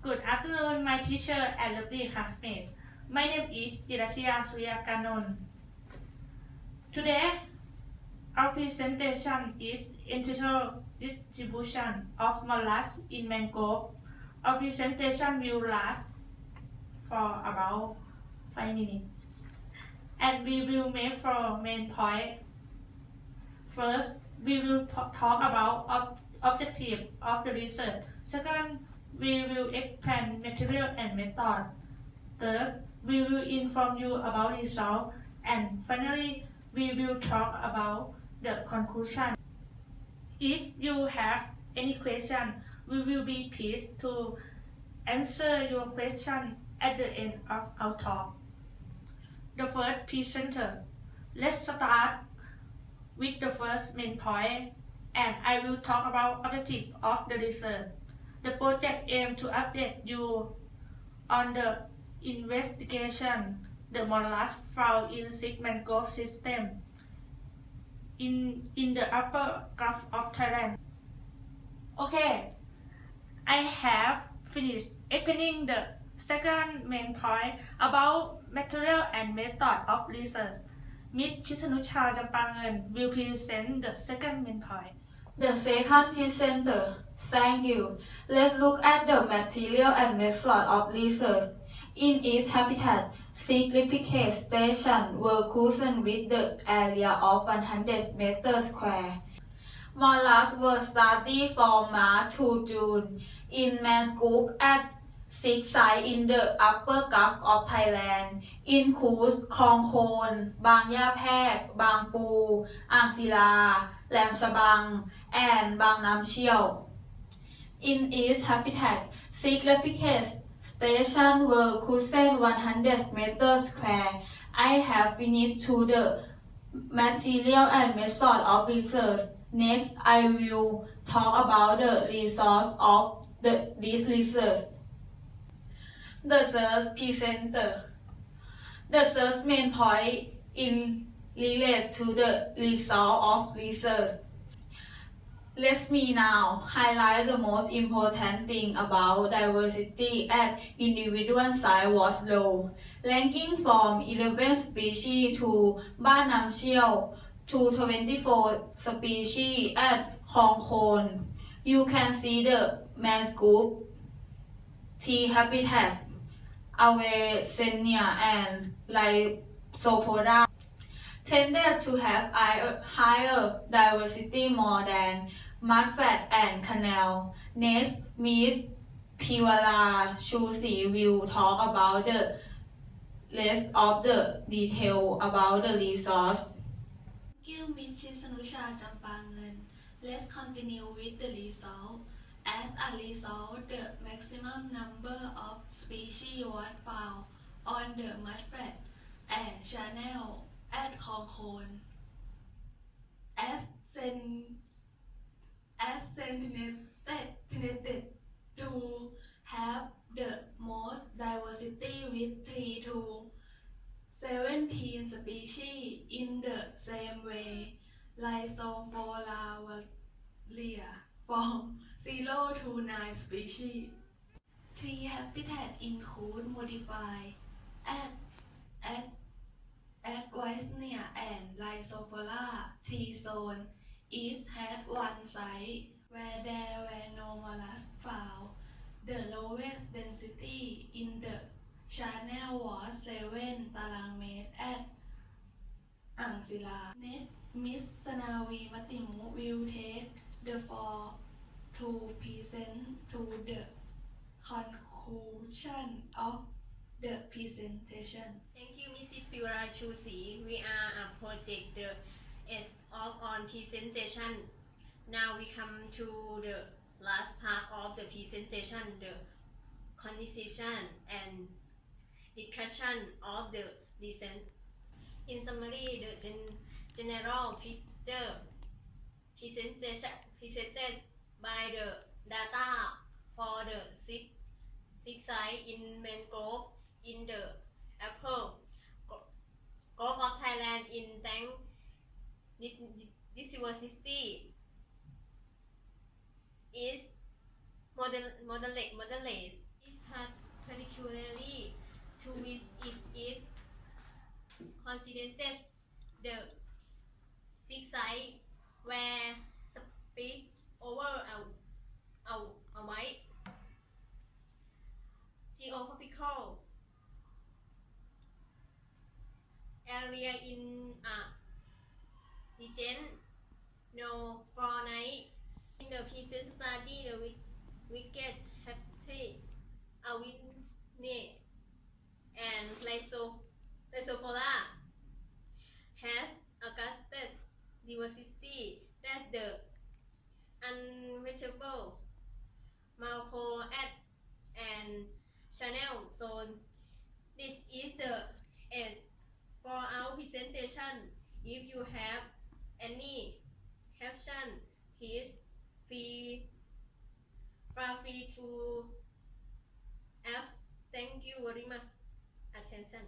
Good afternoon, my teacher and lovely classmates. My name is Jirashia Suryakanon. Today, our presentation is entitled Distribution of Molluscs in Mangrove. Our presentation will last for about 5 minutes. And we will make 4 main points. First, we will talk about objective of the research. Second, we will explain material and method. Third, we will inform you about results. And finally, we will talk about the conclusion. If you have any question, we will be pleased to answer your question at the end of our talk. The first presenter. Let's start with the first main point, and I will talk about objective of the research. The project aims to update you on the investigation the mollusks found in six mangrove systems in the upper Gulf of Thailand. Okay, I have finished explaining the second main point about material and method of research. Ms. Chisanucha Jampangan will present the second main point. The second presenter. Thank you. Let's look at the material and method of research. In its habitat, 6 replicate stations were chosen with the area of 100 meters square. Mollusks were studied from March to June in Mangroves at 6 sites in the upper Gulf of Thailand, includes คลองโคน บางหญ้าแพรก บางปู อ่างศิลา แหลมฉบัง and บางน้ำเชี่ยว In its habitat, 6 replicate stations were chosen 100 meters square. I have finished to the material and method of research. Next, I will talk about the resource of this research. The first presenter. The first main point in relate to the result of research. Let me now highlight the most important thing about diversity at individual site was low, ranking from 11 species to บ้านน้ำเชี่ยว to 24 species at คลองโคน You can see the mangrove tree habitats, Avicenia and Lysopoda tended to have higher diversity more than mudflat and canal. Next, Ms. Piwala Chusi will talk about the rest of the detail about the resource. Thank you, Ms. Chisanusha Jampangan. Let's continue with the result. As a result, the maximum number of species was found on the mudflat and channel at คลองโคน as tended to have the most diversity with 3 to 17 species in the same way. Lysopoda from 0 to 9 species. 3 habitats include modified at Wisnia and Lysopoda. 3 zones each had 1 site where there were no mollusks found. The lowest density in the channel was 7 ตารางเมตร at อ่างศิลา Next, Ms. Sanavi Matimu will take the floor to present to the conclusion of the presentation. Thank you, Mrs. Piwara Chusi. We are a project the end of on presentation. Now we come to the last part of the presentation, the conclusion and discussion of the research. In summary, the general picture presented by the data for the six sites in mangrove in the upper Gulf of Thailand in tank diversity is moderate particularly to which is considered the six site where speak over a wide geographical area in a region no for night. In the present study, the wicked happy a winne and Lysopola has augmented diversity that the unreachable Malco at and channel zone. This is the end for our presentation. If you have any question, please feel free to ask. Thank you very much attention.